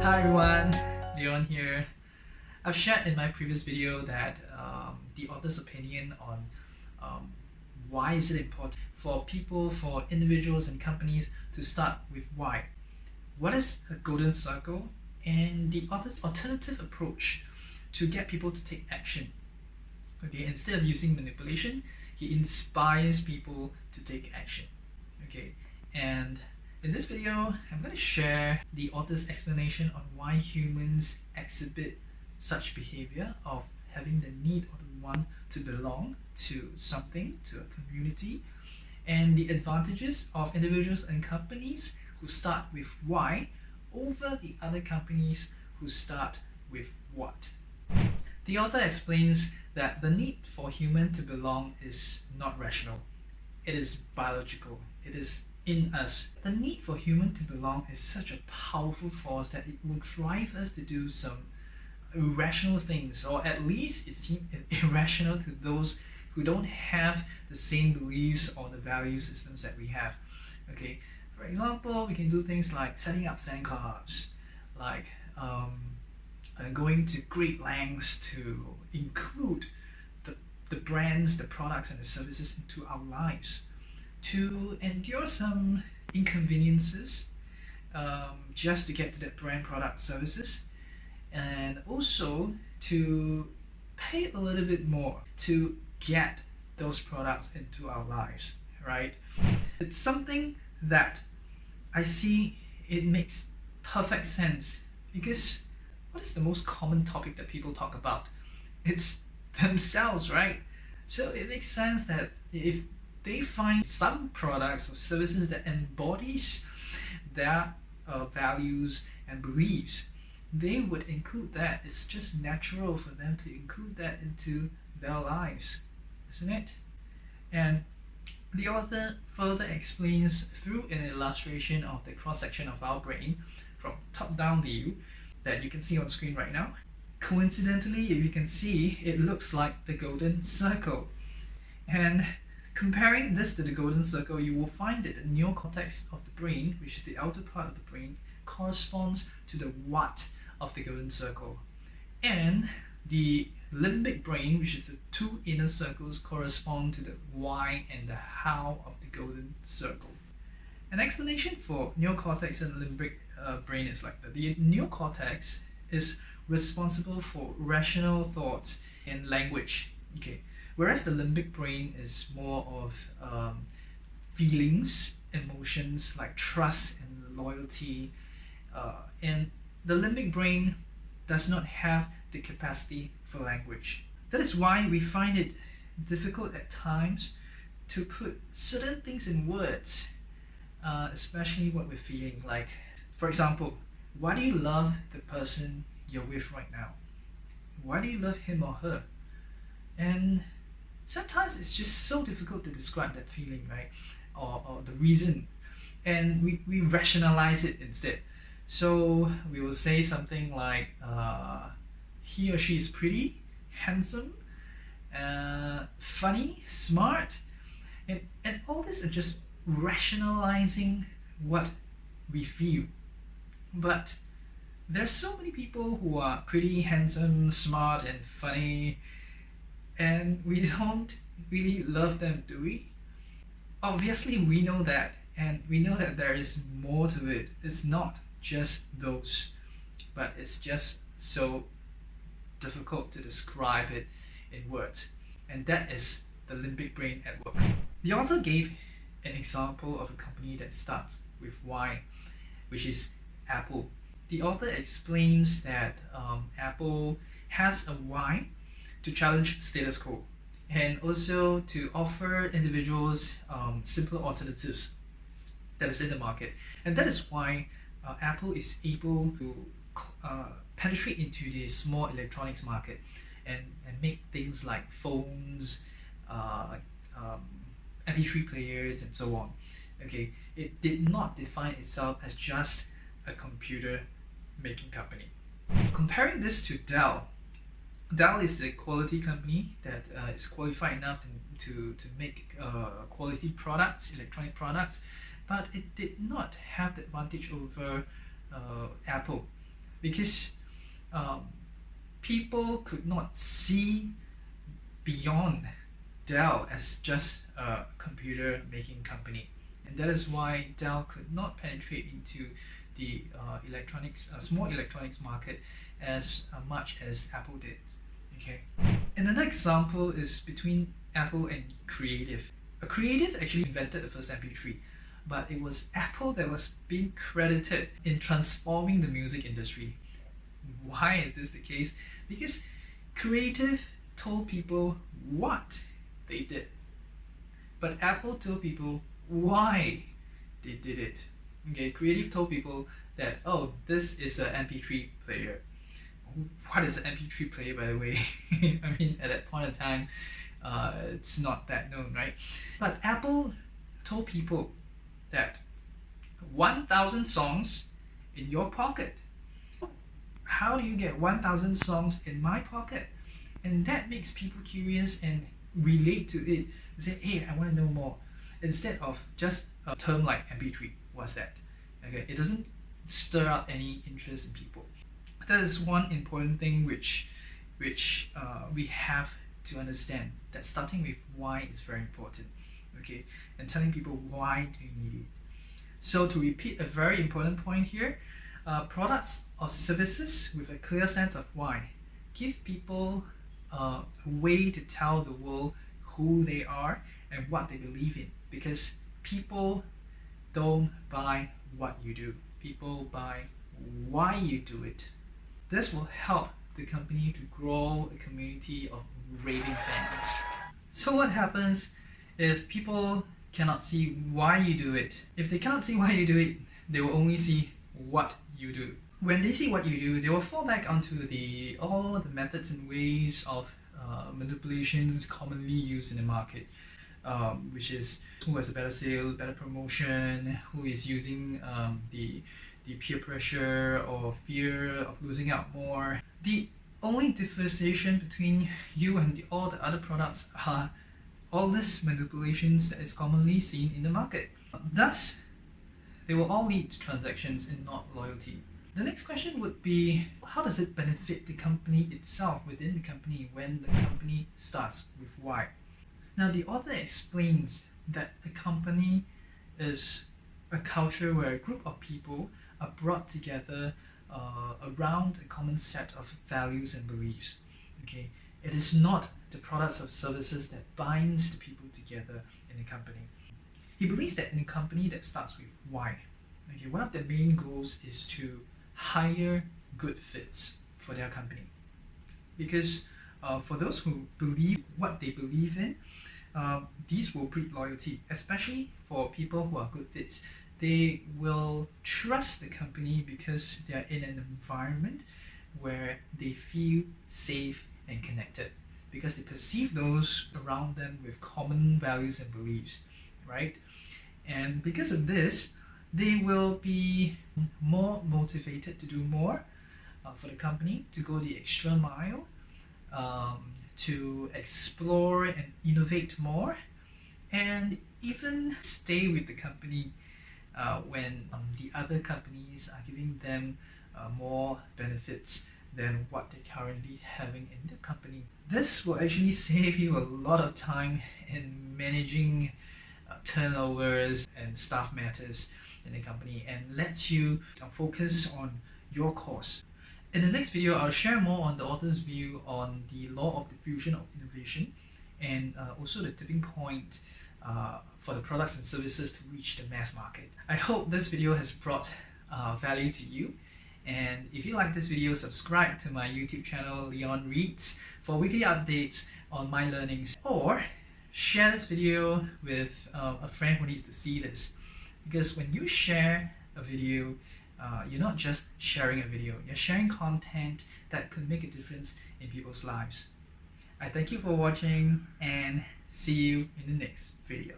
Hi everyone, Leon here. I've shared in my previous video that the author's opinion on why is it important for people, for individuals and companies to start with why. What is a golden circle, and the author's alternative approach to get people to take action. Okay, instead of using manipulation, he inspires people to take action. Okay, and in this video, I'm going to share the author's explanation on why humans exhibit such behavior of having the need or the want to belong to something, to a community, and the advantages of individuals and companies who start with why over the other companies who start with what. The author explains that the need for human to belong is not rational. It is biological. It is in us. The need for human to belong is such a powerful force that it will drive us to do some irrational things, or at least it seems irrational to those who don't have the same beliefs or the value systems that we have. Okay, for example, we can do things like setting up fan clubs, like going to great lengths to include the brands, the products and the services into our lives, to endure some inconveniences just to get to that brand, product, services, and also to pay a little bit more to get those products into our lives, right? It's something that I see it makes perfect sense, because what is the most common topic that people talk about? It's themselves, right? So it makes sense that if they find some products or services that embodies their values and beliefs, they would include that. It's just natural for them to include that into their lives, isn't it? And the author further explains through an illustration of the cross-section of our brain from top-down view that you can see on screen right now. Coincidentally, if you can see, it looks like the golden circle. And comparing this to the golden circle, you will find that the neocortex of the brain, which is the outer part of the brain, corresponds to the what of the golden circle. And the limbic brain, which is the two inner circles, correspond to the why and the how of the golden circle. An explanation for neocortex and limbic brain is like that. The neocortex is responsible for rational thoughts and language. Okay, whereas the limbic brain is more of feelings, emotions like trust and loyalty, and the limbic brain does not have the capacity for language. That is why we find it difficult at times to put certain things in words, especially what we're feeling. Like, for example, why do you love the person you're with right now? Why do you love him or her? And sometimes it's just so difficult to describe that feeling, right? Or the reason. And we rationalize it instead. So we will say something like, he or she is pretty, handsome, funny, smart, and all this are just rationalizing what we feel. But there's so many people who are pretty, handsome, smart, and funny, and we don't really love them, do we? Obviously, we know that, and we know that there is more to it. It's not just those, but it's just so difficult to describe it in words. And that is the limbic brain at work. The author gave an example of a company that starts with why, which is Apple. The author explains that Apple has a why to challenge status quo, and also to offer individuals simpler alternatives that is in the market. And that is why Apple is able to penetrate into the small electronics market and make things like phones, MP3 players, and so on. Okay, it did not define itself as just a computer making company. Comparing this to Dell, Dell is a quality company that is qualified enough to make quality products, electronic products, but it did not have the advantage over Apple, because people could not see beyond Dell as just a computer making company, and that is why Dell could not penetrate into the small electronics market as much as Apple did. Okay, another example is between Apple and Creative. A Creative actually invented the first MP3, but it was Apple that was being credited in transforming the music industry. Why is this the case? Because Creative told people what they did, but Apple told people why they did it. Okay, Creative told people that, oh, this is an MP3 player. What is an MP3 player, by the way? I mean, at that point in time, it's not that known, right? But Apple told people that 1,000 songs in your pocket. How do you get 1,000 songs in my pocket? And that makes people curious and relate to it. Say, hey, I want to know more. Instead of just a term like MP3, what's that? Okay, it doesn't stir up any interest in people. That is one important thing which we have to understand, that starting with why is very important. Okay, and telling people why they need it. So to repeat a very important point here, products or services with a clear sense of why give people a way to tell the world who they are and what they believe in, because people don't buy what you do, people buy why you do it. This will help the company to grow a community of raving fans. So what happens if people cannot see why you do it? If they cannot see why you do it, they will only see what you do. When they see what you do, they will fall back onto all the methods and ways of manipulations commonly used in the market, which is who has a better sales, better promotion, who is using the peer pressure or fear of losing out more. The only differentiation between you and all the other products are all these manipulations that is commonly seen in the market. Thus, they will all lead to transactions and not loyalty. The next question would be, how does it benefit the company itself within the company when the company starts with why? Now, the author explains that a company is a culture where a group of people are brought together around a common set of values and beliefs. Okay, it is not the products or services that binds the people together in a company. He believes that in a company that starts with why, okay, one of the main goals is to hire good fits for their company, because for those who believe what they believe in, these will breed loyalty, especially for people who are good fits. They will trust the company because they are in an environment where they feel safe and connected, because they perceive those around them with common values and beliefs, right? And because of this, they will be more motivated to do more for the company, to go the extra mile, to explore and innovate more, and even stay with the company when the other companies are giving them more benefits than what they're currently having in the company. This will actually save you a lot of time in managing turnovers and staff matters in the company, and lets you focus on your course. In the next video, I'll share more on the author's view on the law of diffusion of innovation, and also the tipping point for the products and services to reach the mass market. I hope this video has brought value to you, and if you like this video, subscribe to my YouTube channel Leon Reads for weekly updates on my learnings, or share this video with a friend who needs to see this, because when you share a video, you're not just sharing a video, you're sharing content that could make a difference in people's lives. I thank you for watching, and see you in the next video.